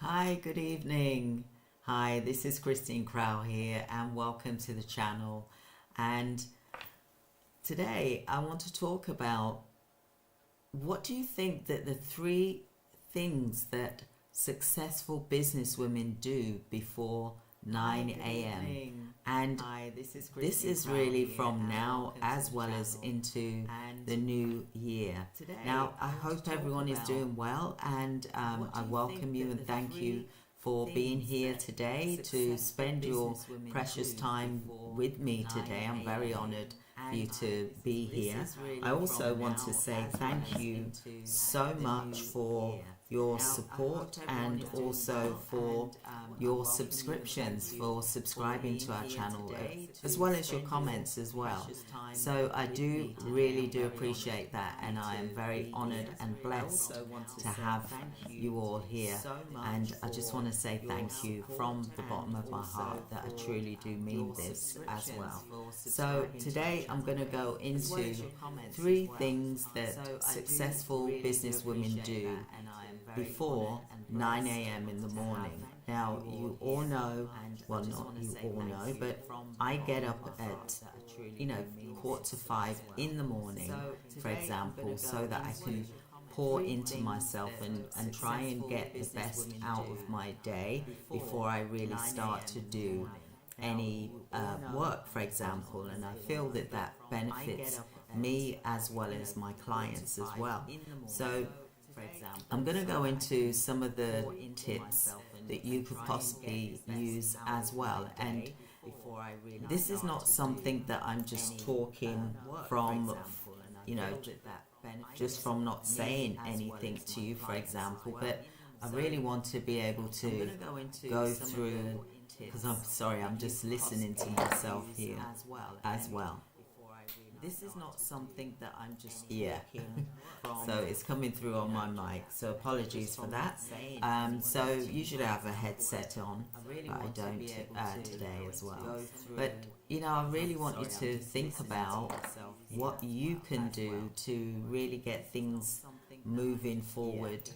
Hi, good evening. Hi, this is Christine Crowle here, and welcome to the channel. And today I want to talk about, what do you think that the 3 things that successful businesswomen do before 9 a.m. And this is really from now as well as into the new year. Now, I hope everyone is doing well, and I welcome you and thank you for being here today to spend your precious time with me today. I'm very honored for you to be here. I also want to say thank you so much for your support and also for your subscriptions, for subscribing to our channel, as well as your comments as well. So I really do appreciate that, and I am very honored and blessed to have you all here. And I just want to say thank you from the bottom of my heart, that I truly do mean this as well. So today I'm going to go into 3 things that successful businesswomen do before 9 a.m. in the morning. Now, you all know, well, not you all know, but I get up at 4:45 in the morning, for example, so that I can pour into myself and try and get the best out of my day before I really start to do any work, for example. And I feel that that benefits me as well as my clients as well. So I'm going to go into some of the tips that you could possibly use as well. And this is not something that I'm just talking from, just from not saying anything to you, for example, but I really want to be able to go through, because I'm just listening to myself here as well. This is not something that I'm just talking from. So it's coming through on my mic, so apologies for that. So usually I have a headset on, but I don't today as well. But I really want you to think about what you can do to really get things moving forward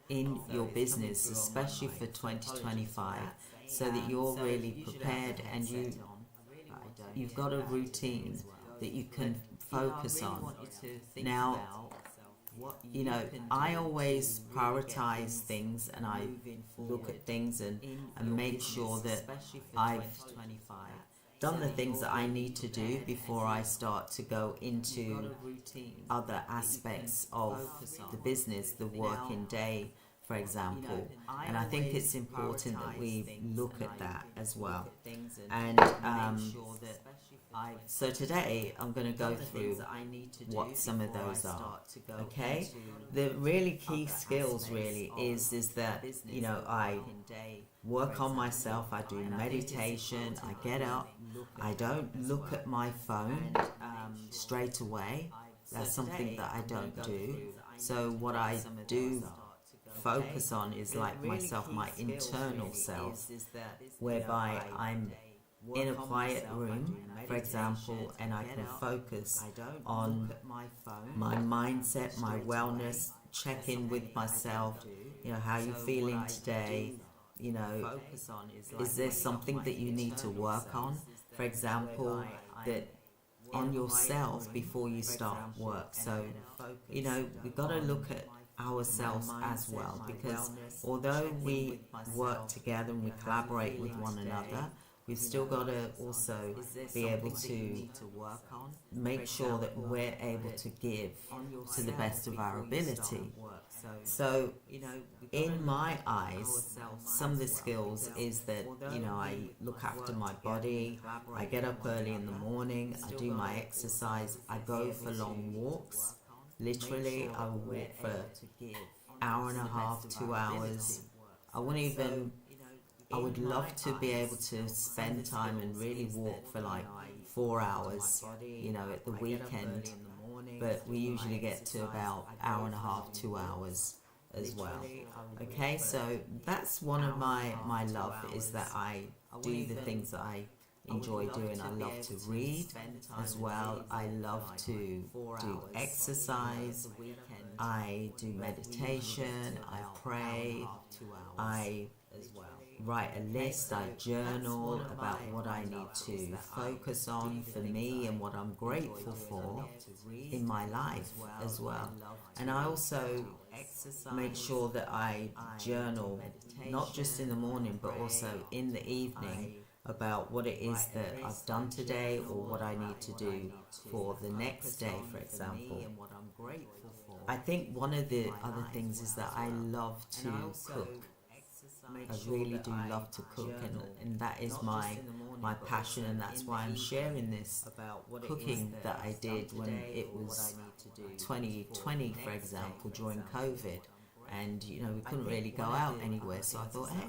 in your business, especially for 2025, so that you're really prepared and you've got a routine that you can focus on. Now, I always prioritize things, and I look at things and make sure that I've done the things that I need to do before I start to go into other aspects of the business, the working day, for example. And I think it's important that we look at that as well. And so today I'm going to go through what some of those are. Okay, the really key skills really is that I work on myself. I do meditation. I get up. I don't look at my phone straight away. That's something that I don't do. So what I do focus on is like myself, my internal self, whereby I'm in a quiet room, for example, and I can focus on my mindset, my wellness, check in with myself. How are you feeling today? Is there something that you need to work on, for example, that on yourself before you start work? So we've got to look at ourselves as well, because although we work together and we collaborate with one another, we've still got to also be able to make sure that we're able to give to the best of our ability. So in my eyes, some of the skills is that I look after my body. I get up early in the morning, I do my exercise, I go for long walks. Literally, I will walk for an hour and a half, 2 hours. I would love to be able to spend time and really walk for like 4 hours, at the weekend. But we usually get to about an hour and a half, 2 hours as well. Okay, so that's one of my love, is that I do the things that I enjoy doing. I love to read as well. I love to do exercise. I do meditation, I pray, I write a list, I journal about what I need to focus on for me and what I'm grateful for in my life as well. And I also make sure that I journal not just in the morning but also in the evening about what it is that I've done today or what I need to do for the next day, for example. I think one of the other things is that I love to cook. I really do love to cook, and that is my passion, and that's why I'm sharing this cooking that I did when it was 2020, for example, during COVID. And we couldn't really go out anywhere, so I thought, hey,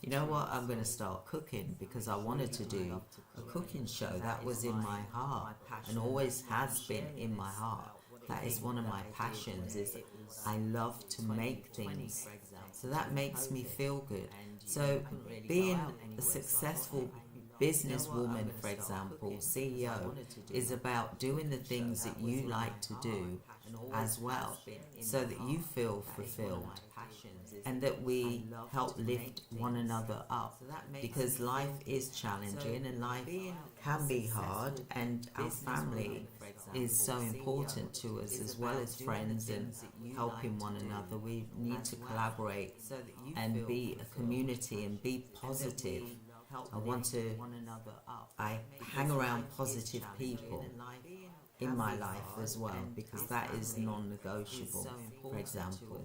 you know what, I'm going to start cooking, because I wanted to do a cooking show. That was in my heart and always has been in my heart. That is one of my passions, is I love to make things, so that makes me feel good. So being a successful businesswoman, for example, CEO, is about doing the things that you like to do as well, so that you feel fulfilled, and that we help lift one another up, because life is challenging and life can be hard, and our family is so important to us, as well as friends and helping one another. We need to collaborate and be a community and be positive. I hang around positive people in my life as well, because that is non-negotiable, for example.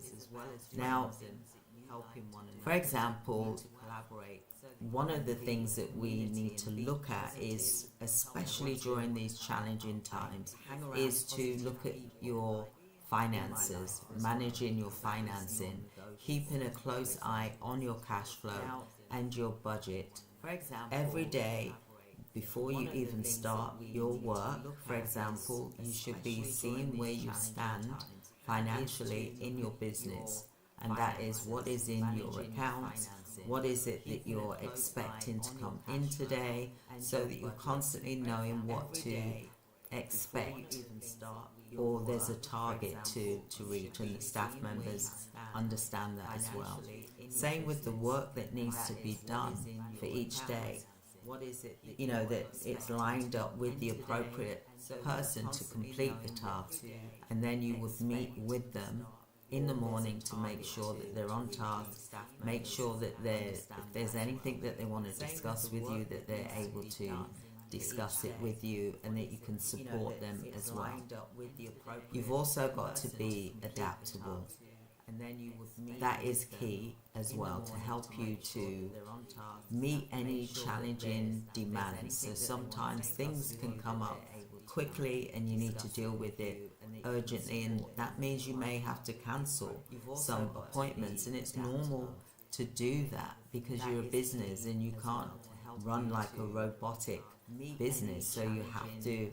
Now, for example, one of the things that we need to look at is, especially during these challenging times, is to look at your finances, managing your financing, keeping a close eye on your cash flow and your budget. Every day, before you even start your work, for example, you should be seeing where you stand financially in your business, and that is what is in your accounts, what is it that you're expecting to come in today, so that you're constantly knowing what to expect, or there's a target to reach, and the staff members understand that as well. Same with the work that needs to be done for each day. That it's lined up with the appropriate person to complete the task, and then you would meet with them in the morning to make sure that they're on task, make sure that if there's anything that they want to discuss with you, that they're able to discuss it with you, and that you can support them as well. You've also got to be adaptable. That is key as well, to help you to meet any challenging demands. So sometimes things can come up quickly and you need to deal with it urgently, and that means you may have to cancel some appointments, and it's normal to do that, because you're a business and you can't run like a robotic business, so you have to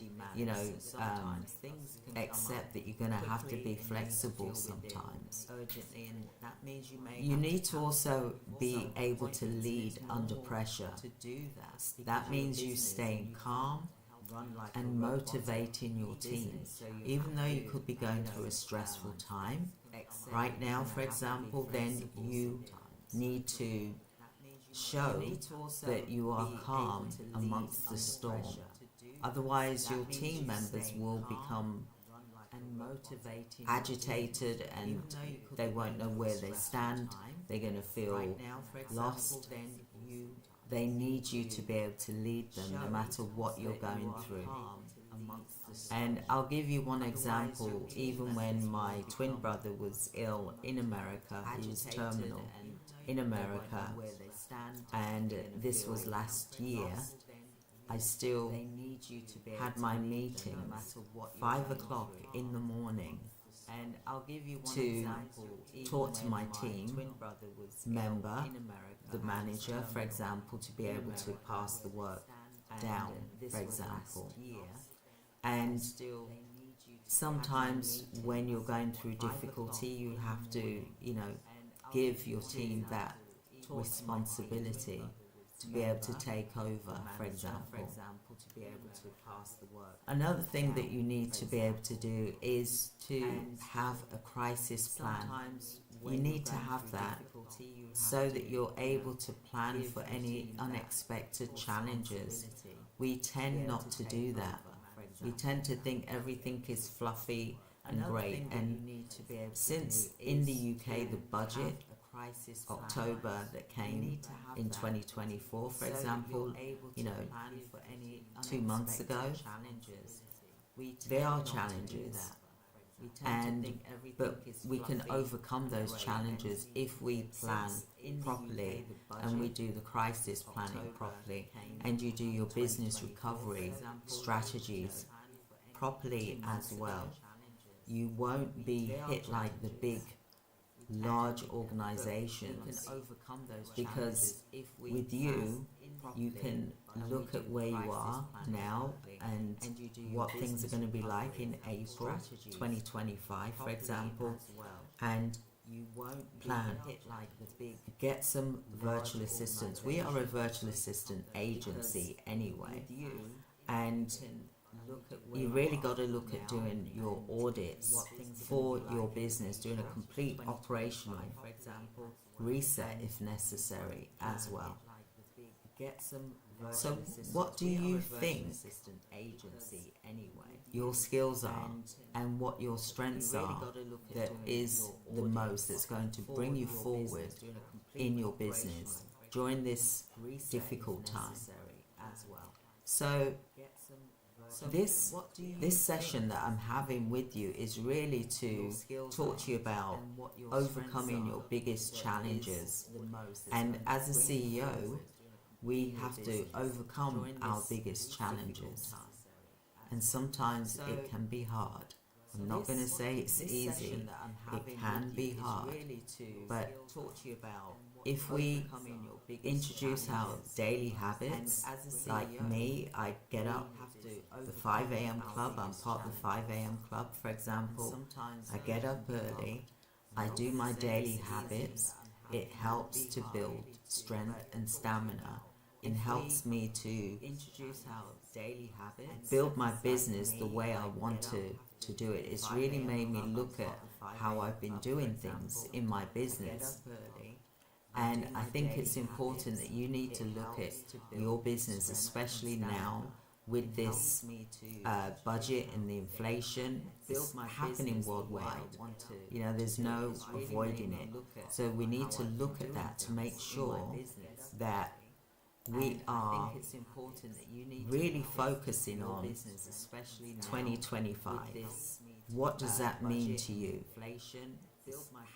accept that you're going to have to be flexible sometimes. You need to also be able to lead under pressure. That means you staying calm and motivating your team, even though you could be going through a stressful time right now, for example. Then you need to show that you are calm amongst the storm. Otherwise, your team members will become agitated, and they won't know where they stand. They're going to feel lost. They need you to be able to lead them no matter what you're going through. And I'll give you one example. Even when my twin brother was ill in America, he was terminal in America, and this was last year, I still had my meeting 5 o'clock in the morning to talk to my team member, the manager, for example, to be able to pass the work down, for example. And sometimes when you're going through difficulty, you have to, give your team that responsibility to be able to take over, for example, to be able to pass the work. Another thing that you need to be able to do is to have a crisis plan. You need to have that so that you're able to plan for any unexpected challenges. We tend not to do that. We tend to think everything is fluffy and great. And since in the UK the budget October that came in 2024, for example, 2 months ago, there are challenges, but we can overcome those challenges if we plan properly and we do the crisis planning properly, and you do your business recovery strategies properly as well. You won't be hit like the big large organizations, because with you can look at where you are now and what things are going to be like in April 2025, for example, and plan. Get some virtual assistants. We are a virtual assistant agency anyway, and you really got to look at doing your audits for your business, doing a complete operational reset if necessary as well. So what do you think your skills are and what your strengths are that is the most that's going to bring you forward in your business during this difficult time? So this session that I'm having with you is really to talk to you about overcoming your biggest challenges. And as a CEO, we have to overcome our biggest challenges. And sometimes it can be hard. I'm not going to say it's easy. It can be hard. But if we introduce our daily habits, like me, I get up the 5 a.m. club. I'm part of the 5 a.m. club, for example. I get up early. I do my daily habits. It helps to build strength and stamina. It helps me to build my business the way I want to do it. It's really made me look at how I've been doing things in my business. And I think it's important that you need to look at your business, especially now with this budget and the inflation that's happening worldwide. There's no avoiding it. So we need to look at that to make sure that we are really focusing on 2025. What does that mean to you?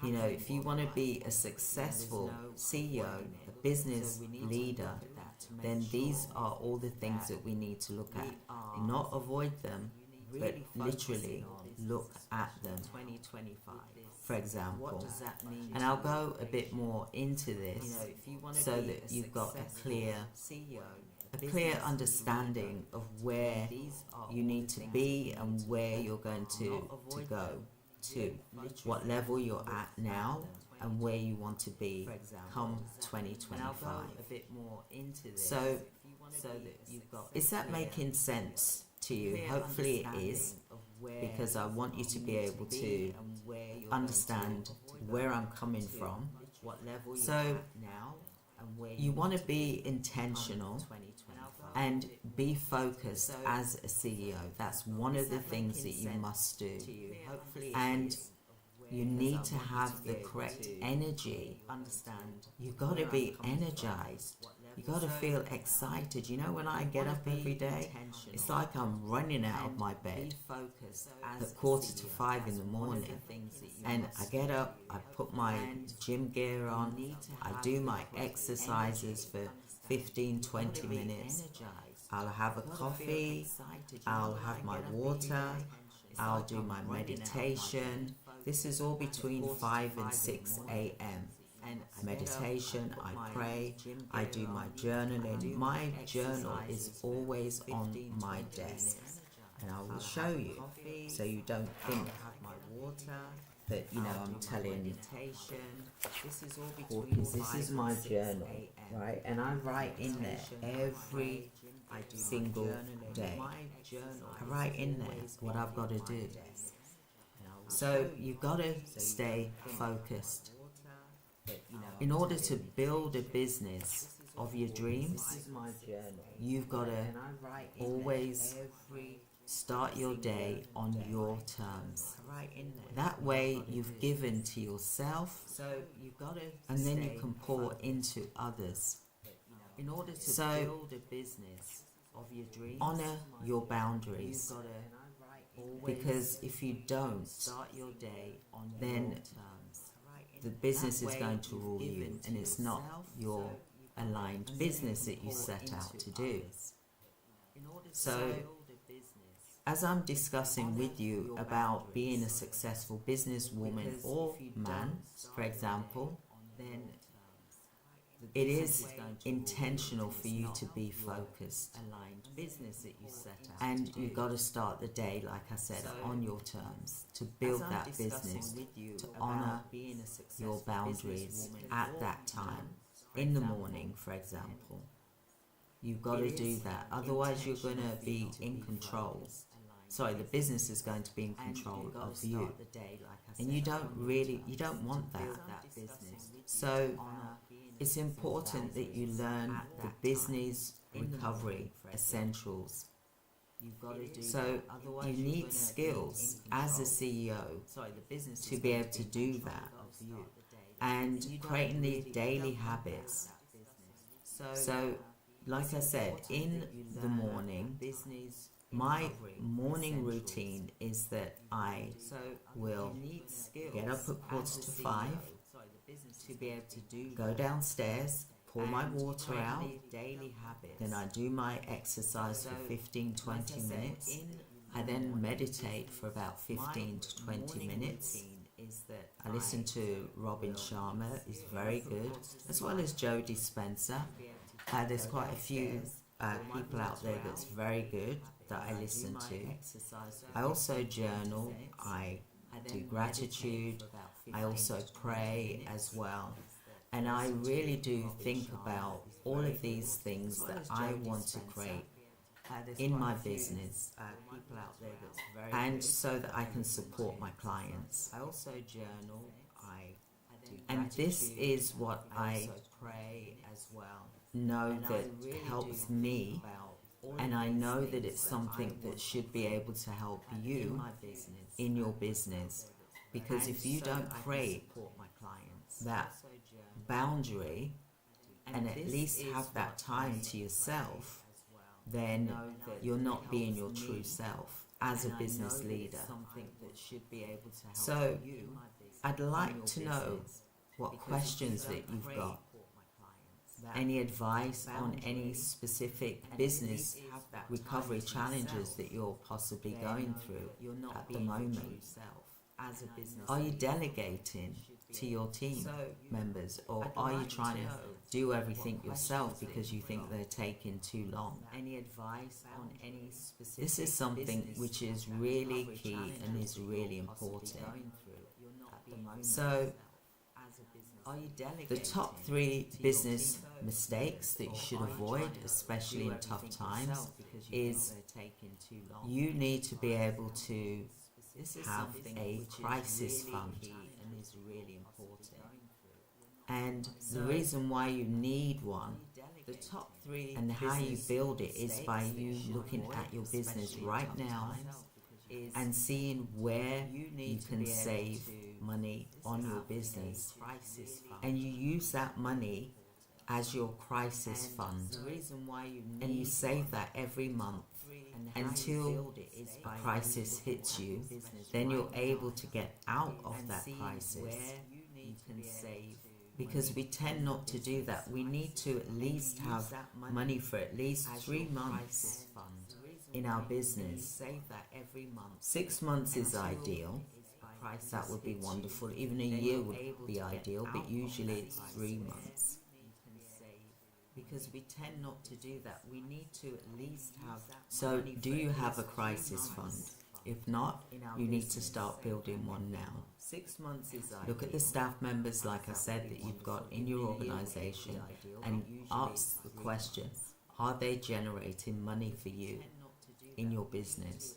If you want to be a successful CEO, a business leader, then these are all the things that we need to look at. Not avoid them, but literally look at them. For example, and I'll go a bit more into this so that you've got a clear understanding of where you need to be and where you're going to go to, what level you're at now and where you want to be come 2025. So is that making sense to you? Hopefully it is, because I want you to be able to understand where I'm coming from. So you want to be intentional and be focused as a CEO. That's one of the things that you must do. And you need to have the correct energy. You've got to be energized. You got to feel excited. When I get up every day, it's like I'm running out of my bed at 4:45 in the morning. And I get up, I put my gym gear on, I do my exercises for 15-20 minutes. I'll have a coffee, I'll have my water, I'll do my meditation. This is all between 5 and 6 a.m. Meditation, I pray, I do my journaling. My journal is always on my desk, and I will show you so you don't think. that I'm telling Porkies, this is my journal, right? And I write in there every single day. I write in there what I've got to do. So you've got to stay focused. In order to build a business of your dreams, you've got to always start your day on your terms. That way you've given to yourself, and then you can pour into others. In order to build a business of your dreams, honor your boundaries. Because if you don't, then the business is going to rule you, and it's not your aligned business that you set out to do. So, as I'm discussing with you about being a successful businesswoman or man, for example, then it is intentional for you to be focused. And you've got to start the day, like I said, on your terms, to build that business, to honor your boundaries at that time, in the morning, for example. You've got to do that, otherwise you're going to be in control. Sorry, the business is going to be in control of you. And you don't want that. So it's important that you learn the business recovery essentials. So you need skills as a CEO to be able to do that, and creating these daily habits. So like I said, in the morning, my morning routine is that I will get up at 4:45, go downstairs, pour my water out, then I do my exercise for 15-20 minutes. I then meditate for about 15 to 20 minutes. I listen to Robin Sharma, he's very good, as well as Joe Dispenza. There's quite a few people out there that's very good that I listen to. I also journal, I do gratitude, I also pray as well. And I really do think about all of these things that I want to create in my business, and so that I can support my clients. I also journal, and this is what I know that helps me, and I know that it's something that should be able to help you in your business. Because if you don't create that boundary and at least have that time to yourself, then you're not being your true self as a business leader. So I'd like to know what questions that you've got, any advice on any specific business recovery challenges that you're possibly going through at the moment. Are you delegating to your team members, or are you trying to do everything yourself because you think they're taking too long? This is something which is really key and is really important. So the top 3 business mistakes that you should avoid, especially in tough times, is you need to be able to have a crisis fund. And the reason why you need one, and how you build it, is by you looking at your business right now and seeing where you can save money on your business, and you use that money as your crisis fund, and you save that every month until a crisis hits you. Then you're able to get out of that crisis, because we tend not to do that. We need to at least have money for at least 3 months in our business. 6 months is ideal. That would be wonderful. Even a year would be ideal, but usually it's 3 months. Because we tend not to do that. We need to at least have. So, do you have a crisis fund? If not, you need to start building one now. 6 months is Look at the staff members, like I said, that you've got in your organization and ask the question, are they generating money for you in your business?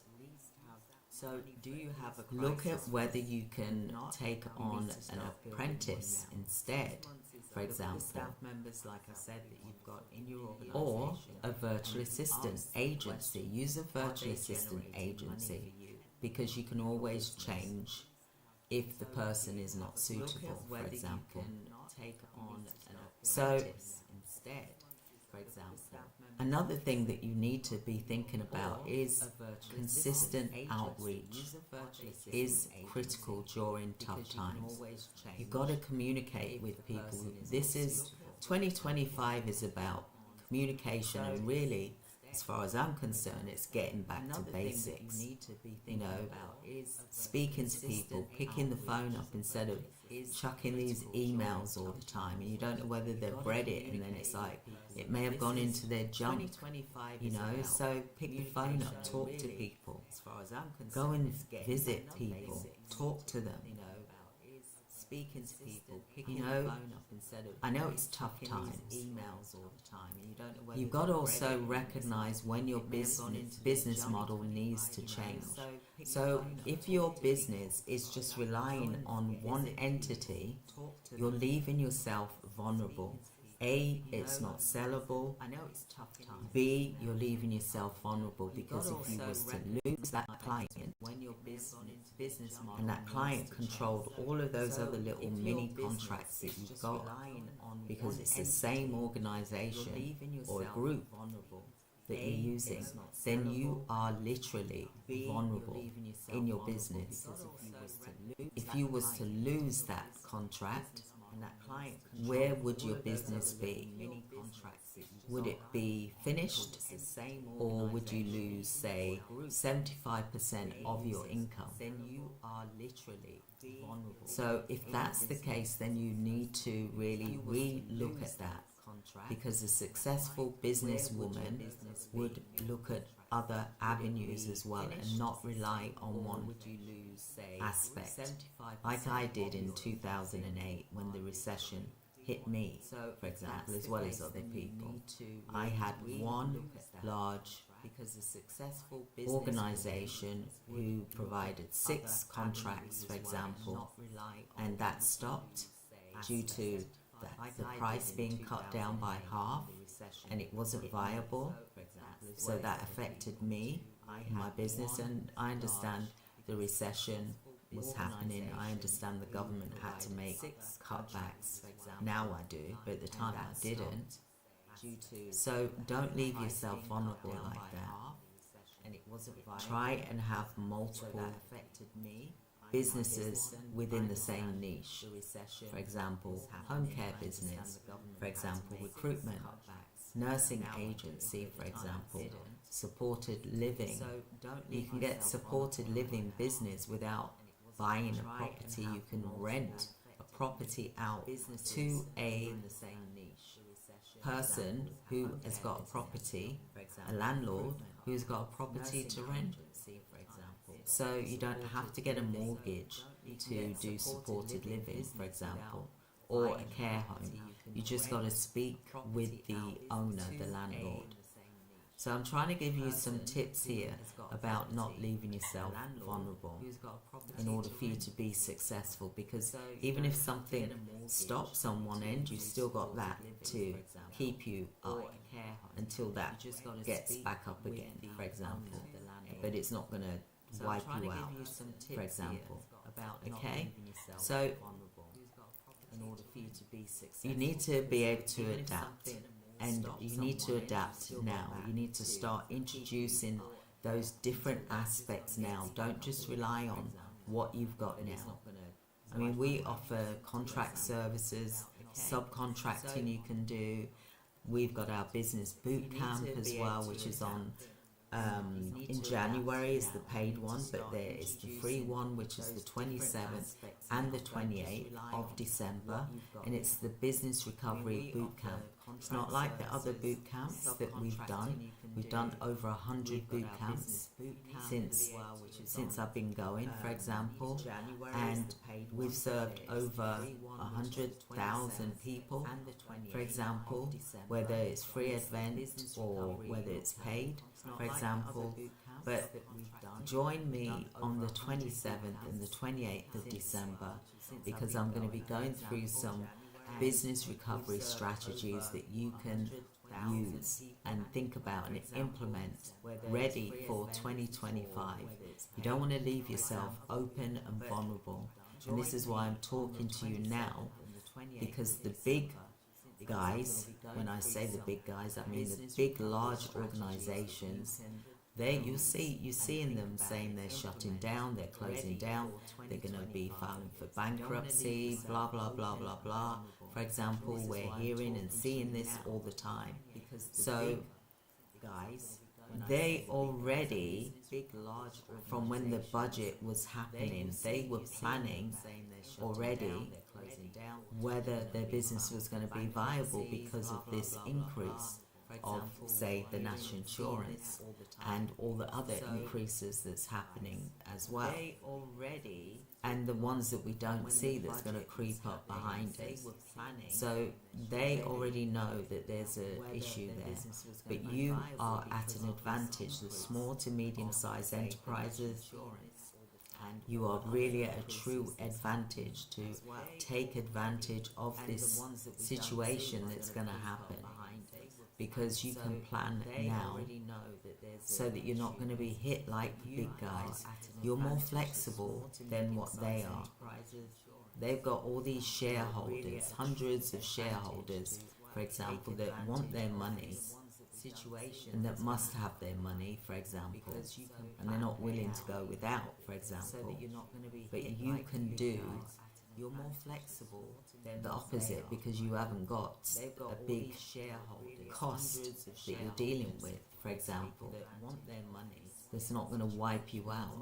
So do you have a Look at whether you can take on an apprentice instead, for example, staff members, like I said, that you've got in your organization, or a virtual assistant agency. Use a virtual assistant agency because you can always change if the person is not suitable, for example. take on an So, apprentice instead, for example. another thing that you need to be thinking about is consistent outreach is critical during tough times. You've got to communicate with people. This is 2025 is about communication, and really, as far as I'm concerned, it's getting back to basics. You know, speaking to people, picking the phone up instead of chucking these emails all the time, and you don't know whether they've read it, and then it's like it may have gone into their junk. You know, so pick the phone up, talk to people, go and visit people, talk to them. Speaking to people, You know, I know it's tough times. emails all the time, and you don't know whether You've got to also recognize when your business model needs to change. So if your business is just relying on one entity, you're leaving yourself vulnerable. A, it's not sellable. I know it's tough times. B, you're leaving yourself vulnerable because if you was to lose that client, When your business model and that client controlled all of those other little mini contracts that you've got, because it's the same organization or a group that you're using, then you are literally vulnerable in your business. If you was to lose that contract, where would your business be? Would it be finished, or would you lose, say, 75% of your income? then you are literally vulnerable. So if that's the case, then you need to really re-look at that, because a successful businesswoman would look at other avenues as well and not rely on one aspect, like I did in 2008 when the recession hit me, for example, as well as other people. I had one large because a successful organization who provided 6 contracts, for example, and that stopped due to the price being cut down by half, and it wasn't viable. So that affected me, my business, and I understand the recession was happening. I understand the government had to make cutbacks. Now I do, but at the time I didn't. So don't leave yourself vulnerable like that. Try and have multiple businesses within the same niche. For example, home care business. For example, recruitment. Nursing agency, for example. Supported living. You can get supported living business without buying a property. You can rent a property out to a person who has got a property, a landlord who's got a property to rent. So you don't have to get a mortgage to do supported living, for example, or a care home. You just got to speak with the owner, the landlord. So I'm trying to give you some tips here about not leaving yourself vulnerable in order for you to be successful, because even if something stops on one end, you've still got that to keep you up until that gets back up again, for example. But it's not going to wipe you out, for example. Okay? So you need to be able to adapt. And you need to adapt now. You need to start introducing those different aspects now. Don't just rely on what you've got now. I mean, we offer contract services, subcontracting you can do. We've got our business boot camp as well, which is on in January is the paid one, but there is the free one, which is the 27th and the 28th of December, and it's the business recovery boot camp. It's not like the other boot camps that we've done. We've done over 100 boot camps since I've been going, for example, and we've served over 100,000 people, for example, whether it's free event or whether it's paid, for example. But join me on the 27th and the 28th of December, because I'm going to be going through some business recovery strategies that you can use and think about and implement ready for 2025. You don't want to leave yourself open and vulnerable. And this is why I'm talking to you now, because the big guys, when I say the big guys, I mean the big large organizations, you're seeing them saying they're shutting down, they're closing down, they're going to be filing for bankruptcy, blah blah blah blah blah. For example, we're hearing and seeing this all the time. So they already, from when the budget was happening, they were planning already whether their business was going to be viable because of this increase of, say, the national insurance and all the other increases that's happening as well, and the ones that we don't see that's going to creep up behind it. So they already know that there's an issue there, but you are at an advantage. The small to medium-sized enterprises, you are really at a true advantage to take advantage of this situation that's going to happen, because you can plan now so that you're not going to be hit like the big guys. You're more flexible than what they are. They've got all these shareholders, hundreds of shareholders, for example, that want their money and that must have their money, for example, and they're not willing to go without, for example. But you can do, you're more flexible than the opposite, because you haven't got a big cost that you're dealing with, for example, that's not going to wipe you out.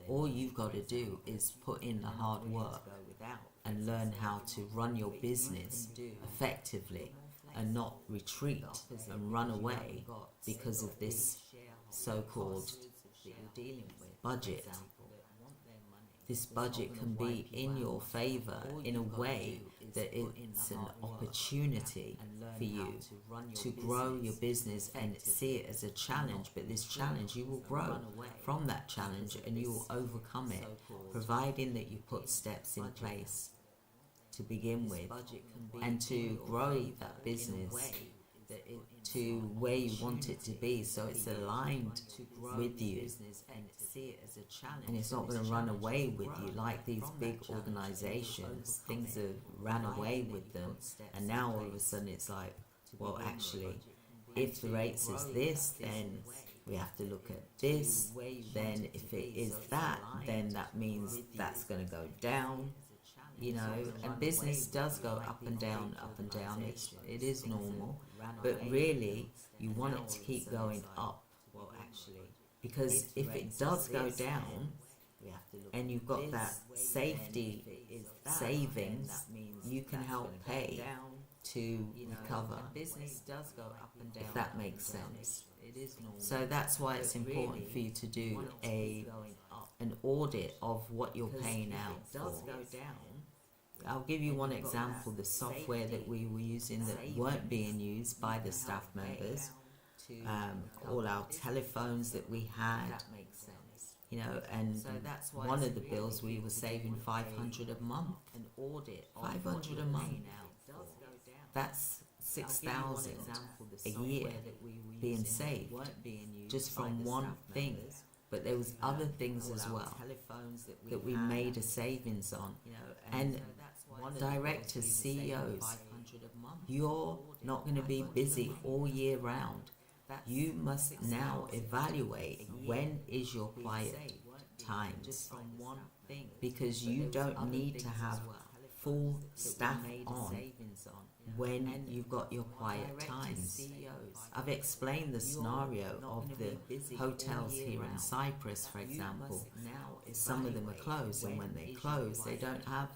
All you've got to do is put in the hard work and learn how to run your business effectively and not retreat and run away because of this so-called budget. This budget can be in your favor in a way that it's an opportunity for you to grow your business and see it as a challenge. But this challenge, you will grow from that challenge and you will overcome it, providing that you put steps in place to begin with and to grow that business to where you want it to be, so it's aligned with you and it's not going to run away with you like these big organizations. Things have ran away with them, and now all of a sudden it's like, well, actually, if the rates is this, then we have to look at this, then if it is that, then that means that's going to go down, you know. And business does go up and down, it is normal, but really you want it to keep going up, because if it does go down and you've got that safety savings, you can help pay to recover, if that makes sense. So that's why it's important for you to do an audit of what you're paying out for. I'll give you one example. The software that we were using that weren't being used by the staff members, all our telephones that we had, you know, and one of the bills we were saving 500 a month. 500 a month. That's 6,000 a year being saved just from one thing. But there was other things as well that we made a savings on. And directors, CEOs, you're not going to be busy all year round. You must now evaluate when is your quiet times, because you don't need to have full staff on when you've got your quiet times. I've explained the scenario of the hotels here in Cyprus, for example. Some of them are closed, and when they close, they don't have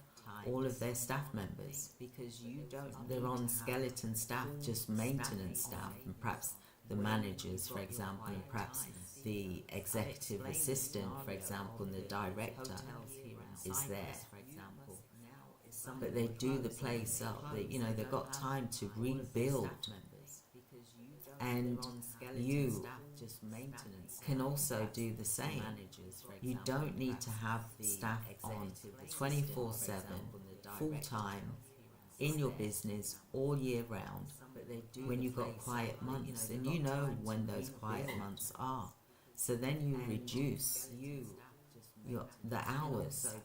all of their staff members, because you don't. they're on skeleton staff, just maintenance staff, and perhaps the managers, for example, and perhaps the executive assistant, for example, and the director is there. But they do the place up. They've got time to rebuild, and you can also do the same. You don't need to have staff on 24/7, full time, in your business all year round. When you've got quiet months, and you know when those quiet months are, so then you reduce the hours,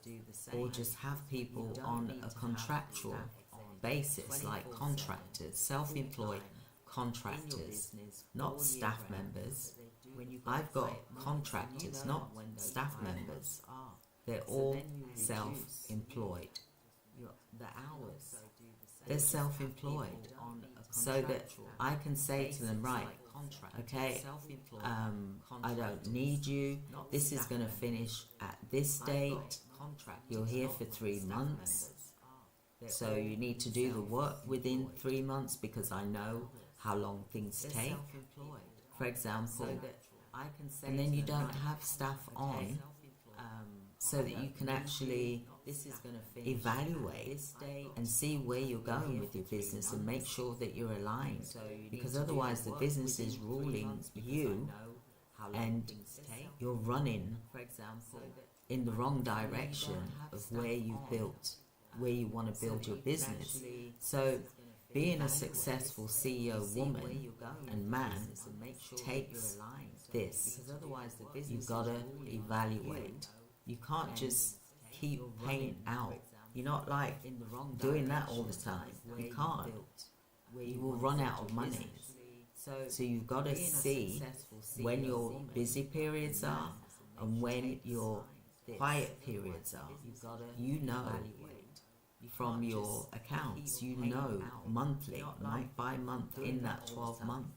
or just have people on a contractual basis, like contractors, self-employed contractors, not staff members. I've got contractors, not staff members. They're all self-employed. They're self-employed, so that I can say to them, right, okay, I don't need you. This is going to finish at this date. You're here for 3 months, so you need to do the work within 3 months, because I know how long things take, for example. And then you don't have staff on, so that you can actually evaluate and see where you're going with your business and make sure that you're aligned, because otherwise the business is ruling you and you're running in the wrong direction of where you want to build your business. So being a successful CEO woman and man takes this. You've got to evaluate. You can't just keep paying out. You're not like doing that all the time. You can't. You will run out of money. So you've got to see when your busy periods are and when your quiet periods are. You know from your accounts, you know monthly, month by month, in that 12 months.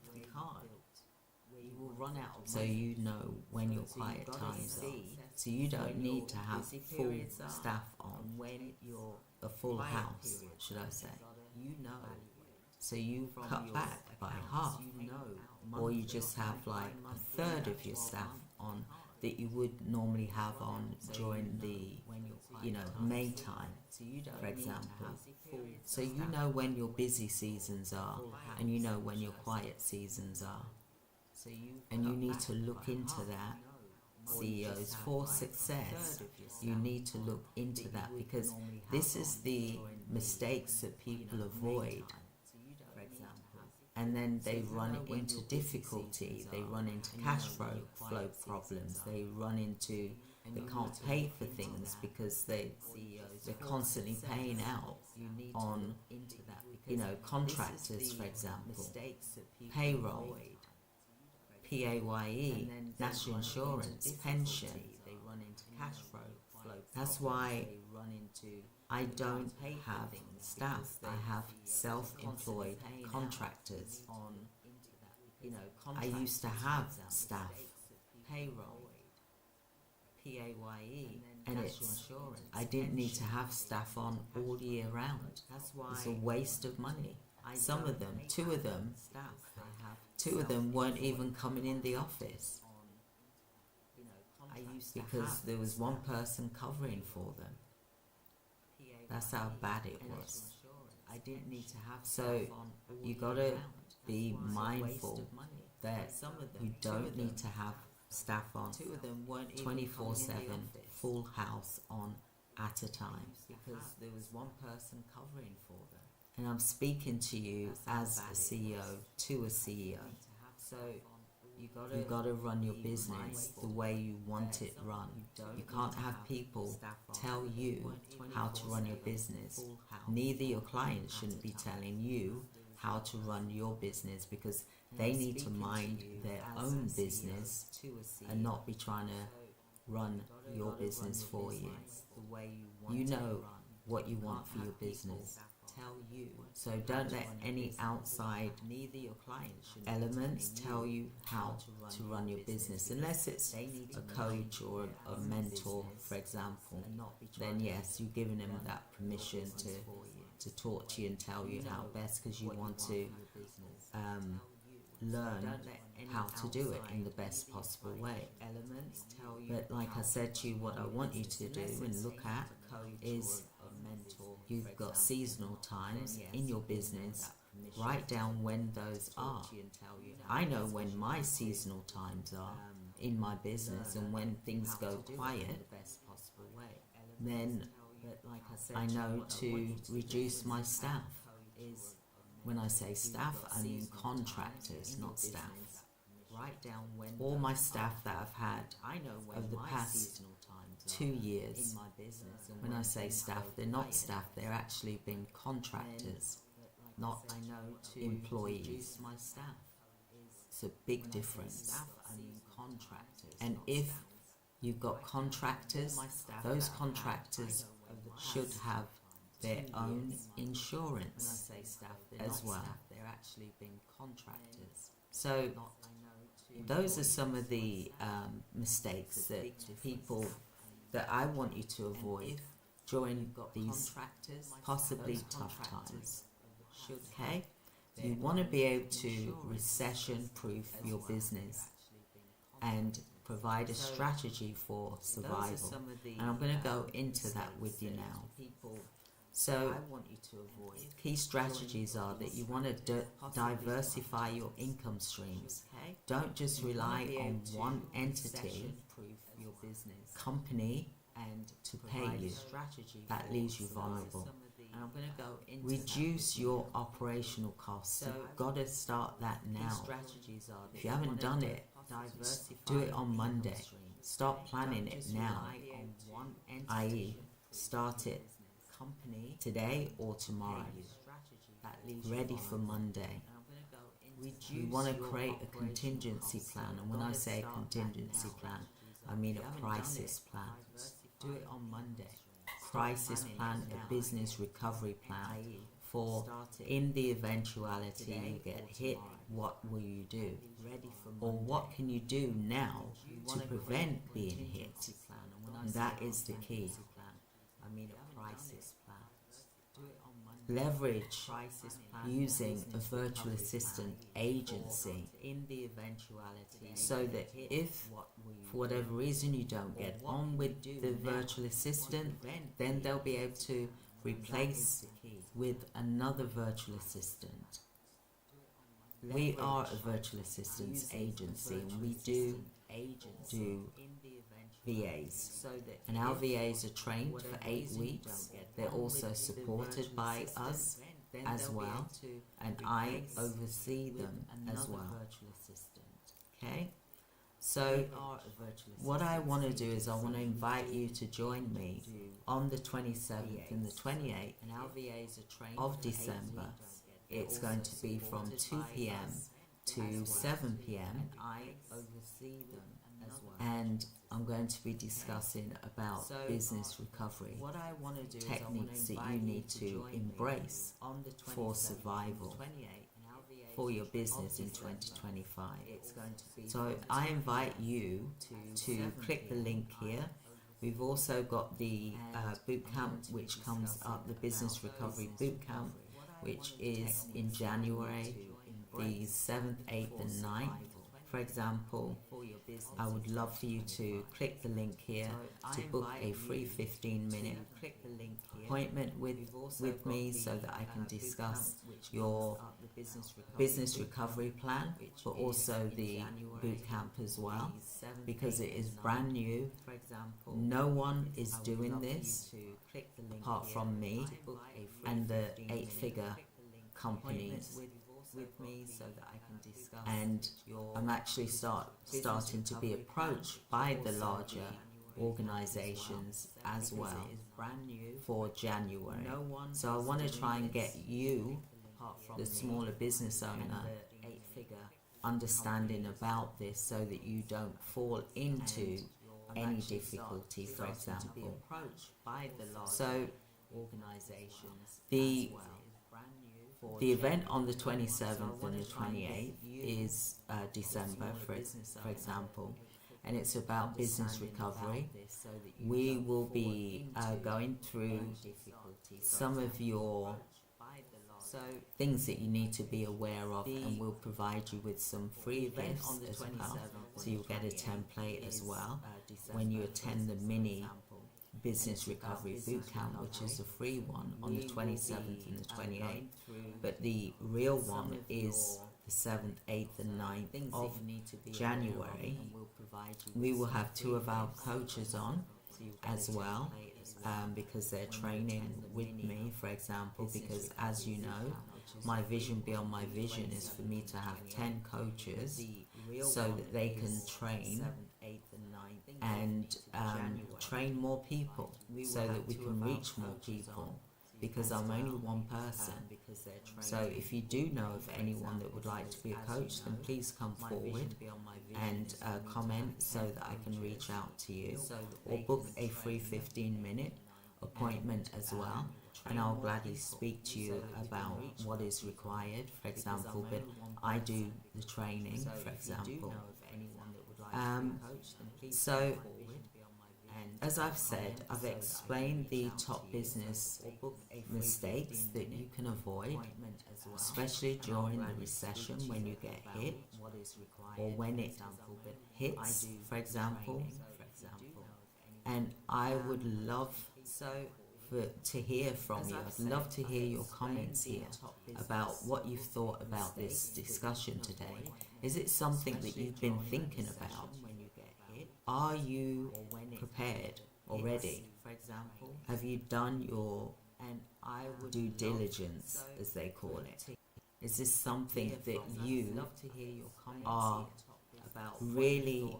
So you know when your quiet times are. So you don't need to have full staff on, a full house, should I say. So you cut back by half, or you just have like a third of your staff on that you would normally have on during the May time, for example. So you know when your busy seasons are, and you know when your quiet seasons are, and you need to look into that. CEOs, for success, you need to look into that, because this is the mistakes that people avoid, and then they run into difficulty, they run into cash flow problems, they can't pay for things because they're constantly paying out on contractors, for example, payroll, PAYE, national insurance, pension. That's why I don't have staff. I have self-employed contractors. I used to have staff, payroll, PAYE, and I didn't need to have staff on all year round. It's a waste of money. Some of them, two of them weren't even coming in the office, because there was one person covering for them. That's how bad it was. So you gotta be mindful that you don't need to have staff on 24/7, full house on at a time, because there was one person covering for them. And I'm speaking to you as a CEO to a CEO. So you've got to run your business the way you want it run. You can't have people tell you how to run your business. Neither your clients shouldn't be telling you how to run your business, because they need to mind their own business and not be trying to run your business for you. You know what you want for your business. tell you. So don't let any outside Neither your clients should elements tell you how to run your business, unless it's a coach or a mentor, for example. Then yes, you're giving them that permission to talk to you and tell you how best, because you want to learn how to do it in the best possible way. But like I said to you, what I want you to do and look at is you've got seasonal times in your business. Write down when those are. I know when my seasonal times are in my business, and when things go quiet, then I know to reduce my staff. When I say staff, I mean contractors, not staff. All my staff that I've had over the past 2 years, when I say staff, they're not staff, they're actually been contractors, not employees. It's a big difference. And if you've got contractors, those contractors should have their own insurance as well. So those are some of the mistakes that people that I want you to avoid during these possibly tough times. Okay? You want to be able to recession-proof your business and provide a strategy for survival. And I'm going to go into that with you now. So, key strategies are that you want to diversify your income streams. Don't just rely on one entity, company, to pay you. That leaves you vulnerable. Reduce your operational costs. You've got to start that now. If you haven't done it, do it on Monday. Start planning it now, i.e. start it today or tomorrow, ready for Monday. You want to create a contingency plan, and when I say contingency plan, I mean a crisis plan. Do it on Monday. Crisis plan, a business recovery plan for in the eventuality you get hit, what will you do? Or what can you do now to prevent being hit? And that is the key. Leverage using a virtual assistant agency so that if for whatever reason you don't get on with the virtual assistant, then they'll be able to replace with another virtual assistant. We are a virtual assistance agency, and we do VAs, and our VAs are trained for 8 weeks. They're also supported by us as well, and I oversee them as well. Okay, so what I want to do is I want to invite you to join me on the 27th and the 28th of December. It's going to be from 2 p.m. to 7 p.m. and I'm going to be discussing about business recovery, techniques that you need to embrace for survival for your business in 2025. So I invite you to click the link here. We've also got the boot camp, which comes up, the Business Recovery Boot Camp, which is in January, the 7th, 8th and 9th. For example, I would love for you to click the link here to book a free 15-minute appointment with me so that I can discuss your business recovery plan, but also the boot camp as well, because it is brand new. No one is doing this apart from me and the 8-figure companies. And I'm actually starting to be approached by the larger organizations as well for January. So I want to try and get you, the smaller business owner, understanding about this so that you don't fall into any difficulty, for example. So organizations The as well. The event on the 27th and the 28th is December, for example, and it's about business recovery. We will be going through some of your things that you need to be aware of, and we'll provide you with some free gifts as well. So you'll get a template as well when you attend the mini Business Recovery Bootcamp, which is a free one on the 27th and the 28th. But the real one is the 7th, 8th and 9th of January. We will have two of our coaches on as well, because they're training with me, for example, because as you know, my vision beyond my vision is for me to have 10 coaches so that they can train and train more people so that we can reach more people, because I'm only one person. So if you do know of anyone that would like to be a coach, then please come forward and comment so that I can reach out to you, or book a free 15-minute appointment as well, and I'll gladly speak to you about what is required, for example. But I do the training, for example. So as I've said, I've explained the top business mistakes that you can avoid, especially during the recession when you get hit, or when it hits, for example. And I would love to hear from you. I'd love to hear your comments here about what you've thought about this discussion today. Is it something that you've been thinking about? Are you prepared already? Have you done your due diligence, as they call it? Is this something that you are really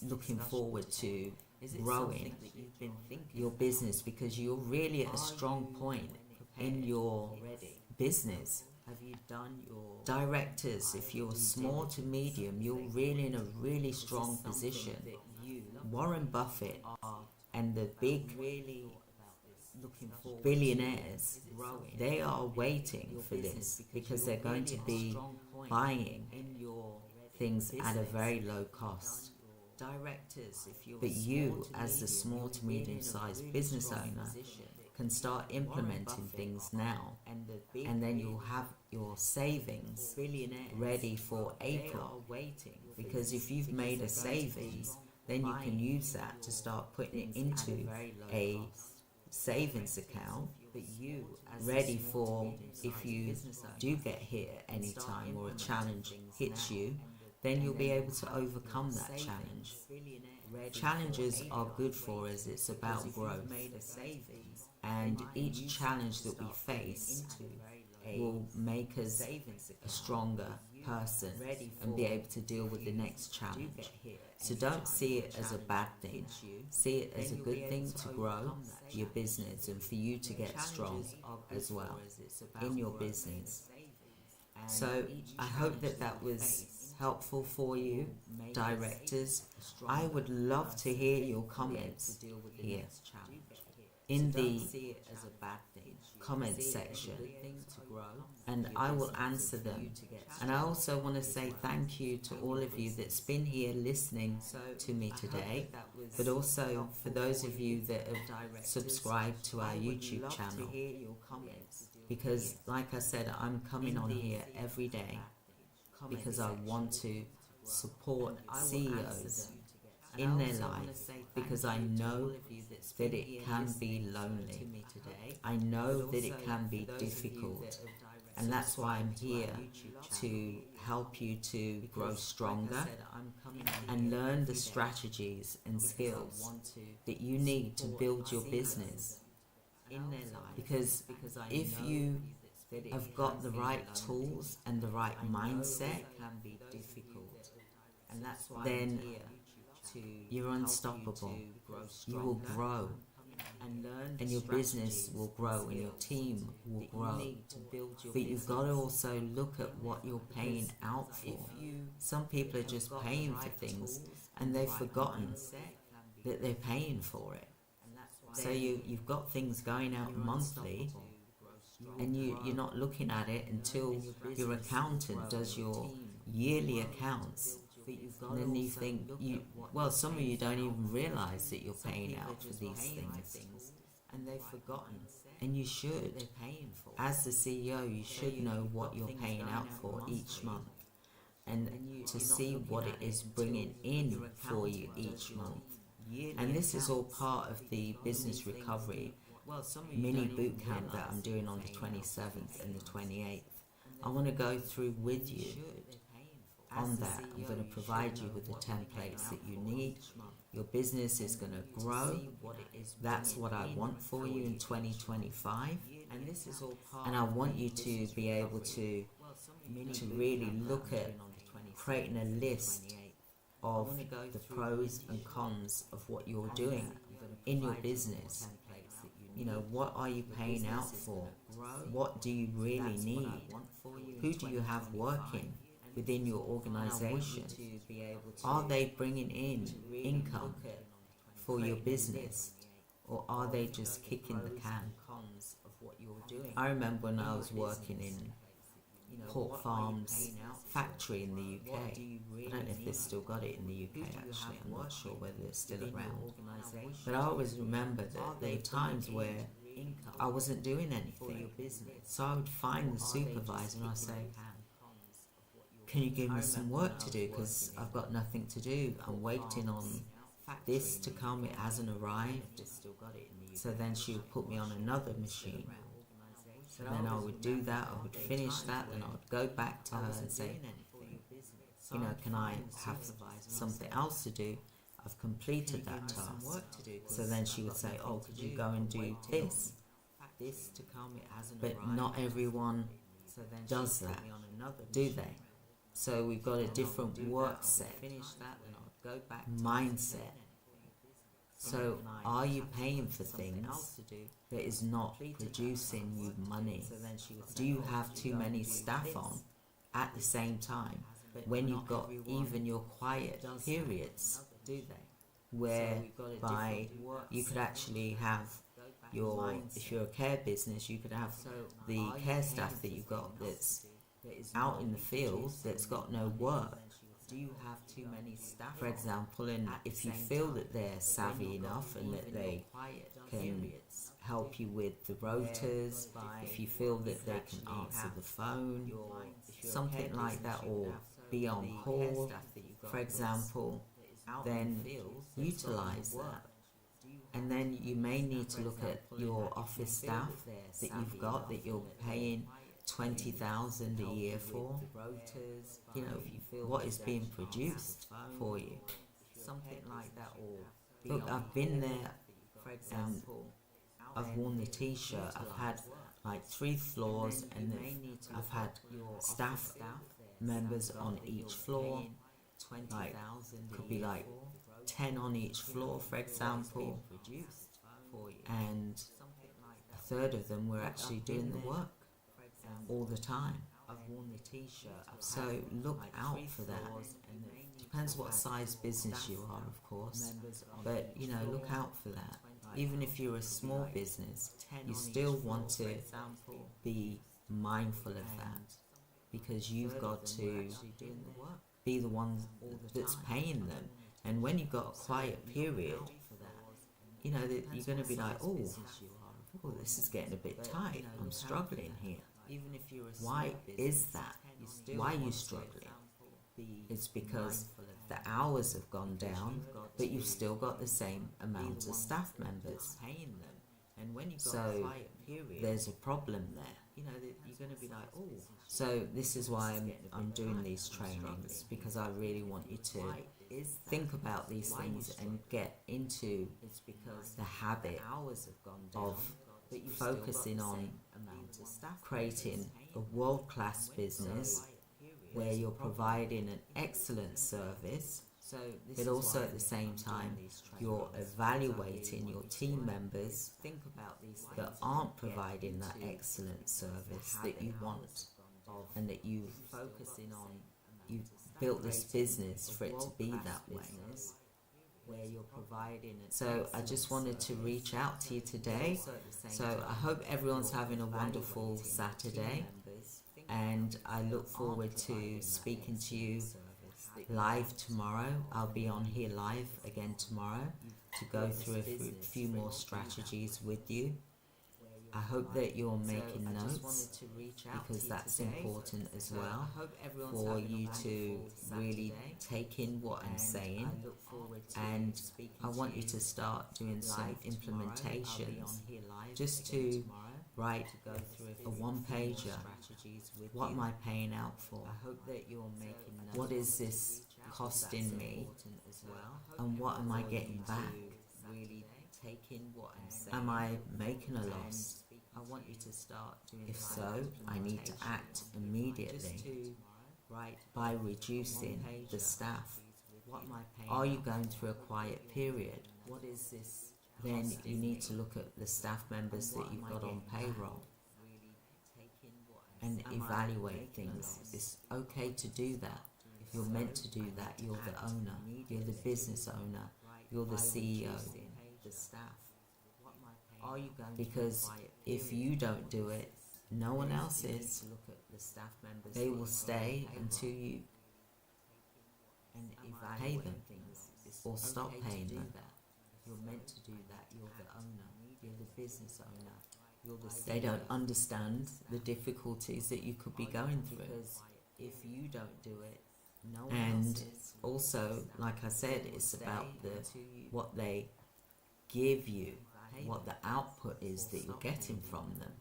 looking forward to growing your business, because you're really at a strong point in your business? Directors, if you're small to medium, you're really in a really strong position. Warren Buffett and the big billionaires, they are waiting for this, because they're going to be buying things at a very low cost. But you, as the small to medium sized business owner, can start implementing things now, and then you'll have your savings ready for April. Because if you've made a savings, then you can use that to start putting it into a savings account, ready for if you do get hit at any time or a challenge hits you, then you'll be able to overcome that challenge. Challenges are good for us. It's about growth, and each challenge that we face will make us a stronger person and be able to deal with the next challenge. So don't see it as a bad thing. See it as a good thing to grow your business and for you to get strong as well in your business. So I hope that that was helpful for you, directors. I would love to hear your comments here in the comment section, and I will answer them. And I also want to say thank you to all of you that's been here listening to me today, but also for those of you that have subscribed to our YouTube channel, because like I said, I'm coming on here every day because I want to support CEOs in their life, because I know that it can be lonely. I know that it can be difficult, and that's why I'm here to help you to grow stronger and learn the strategies and skills that you need to build your business. Because if you have got the right tools and the right mindset, then you're unstoppable. You will grow, and your business will grow, and your team will grow. But you've got to also look at what you're paying out for. Some people are just paying for things, and they've forgotten that they're paying for it. So you've got things going out monthly, and you're not looking at it until your accountant does your yearly accounts. And then you think, some of you don't even realize that you're paying out for these things. And they've forgotten. And you should. As the CEO, you should know what you're paying out for each month, and to see what it is bringing in for you each month. And this is all part of the business recovery mini boot camp that I'm doing on the 27th and the 28th. I want to go through with you on that. I'm going to provide you with the templates that you need. Your business is going to grow. That's what I want for you in 2025. And this is all part. And I want you to be able to really look at creating a list of the pros and cons of what you're doing in your business. You know, what are you paying out for? What do you really need? Who do you have working within your organization? Are they bringing in income for your business, or are they just kicking the can? I remember when I was working in Port Farms factory in the UK. I don't know if they've still got it in the UK actually. I'm not sure whether it's still around. But I always remember that there were times where I wasn't doing anything. So I would find the supervisor and I'd say, can you give me some work to do, because I've got nothing to do. I'm waiting on this to come, it hasn't arrived. So then she would put me on another machine. So then I would do that, I would finish that, then I would go back to her and say, you know, can I have something else to do? I've completed that task. So then she would say, oh, could you go and do this? But not everyone does that, do they? So we've got a different work set, mindset. So are you paying for things that is not producing you money? Do you have too many staff on at the same time when you've got even your quiet periods, whereby you could actually have if you're a care business, you could have the care staff that you've got that's out in the field that's got no work. Do you have too many staff? For example, and if you feel that they're savvy enough and that they can help you with the rotors, if you feel that they can answer the phone, something like that, or be on call, for example, then utilize that. And then you may need to look at your office staff that you've got that you're paying 20,000 a year for. You know, what is being produced for you? Something like that. Or look, I've been there, and I've worn the t-shirt. I've had like 3 floors, and I've had staff members on each floor. Like, could be like 10 on each floor, for example, and a third of them were actually doing the work all the time. So look out for that. Depends what size business you are, of course, but you know, look out for that. Even if you're a small business, you still want to be mindful of that, because you've got to be the one that's paying them. And when you've got a quiet period, you know that you're going to be like, oh, this is getting a bit tight, I'm struggling here. Why is that? Why are you struggling? It's because the hours have gone down, but you've still got the same amount of staff members. So there's a problem there. So this is why I'm doing these trainings, because I really want you to think about these things and get into the habit of focusing on creating a world-class business where you're providing an excellent service, but also at the same time you're evaluating your team members that aren't providing that excellent service that you want, and that you've built this business for it to be that way. where you're providing it. So I just wanted to reach out to you today. So I hope everyone's having a wonderful Saturday, and I look forward to speaking to you live tomorrow. I'll be on here live again tomorrow to go through a few more strategies with you. I hope that you're making notes, because that's important as well, for you to really take in what I'm saying, and I want you to start doing some implementations, just to write a one-pager. What am I paying out for? What is this costing me, and what am I getting back? Am I making a loss? If so, I need to act immediately by reducing the staff. Are you going through a quiet period? Then you need to look at the staff members that you've got on payroll and evaluate things. It's okay to do that. You're meant to do that. You're the owner. You're the business owner. You're the CEO. Because if you don't do it, no one else is. They will stay until you pay them or stop paying them. You're meant to do that. You're the owner. You're the business owner. They don't understand the difficulties that you could be going through. If you don't do it, no one else is. Also, like I said, it's about what they give you, what the output is that you're getting from them.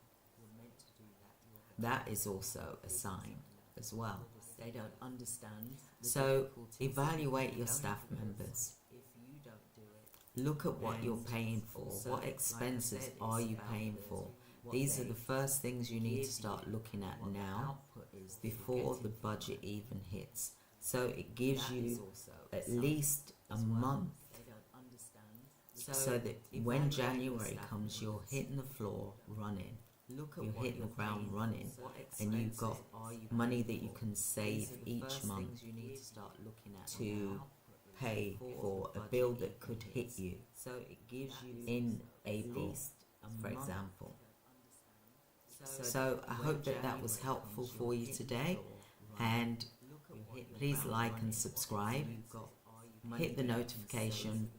That is also a sign as well. They don't understand. So evaluate your staff members. Look at what you're paying for. What expenses are you paying for? These are the first things you need to start looking at now, before the budget even hits. So it gives you at least a month, so that when January comes, you're hitting the floor running. You're hitting the ground running, and you've got money that you can save each month to pay for a bill that could hit you in April, for example. So I hope that that was helpful for you today, and please like and subscribe. Hit the notification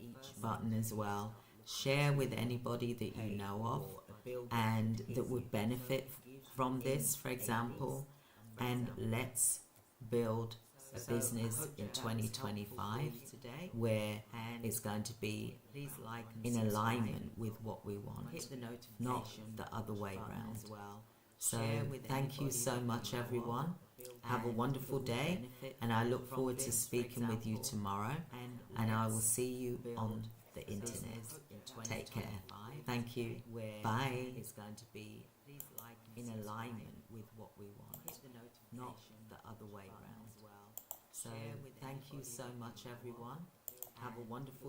button as well. Share with anybody that you know of and that would benefit from this, for example. And let's build a business in 2025 where it's going to be in alignment with what we want, not the other way around. So thank you so much, everyone. Have a wonderful day, and I look forward to speaking with you tomorrow, and I will see you on the internet. Take care. Thank you. Bye. It's going to be in alignment with what we want, not the other way around. So thank you so much, everyone. Have a wonderful day.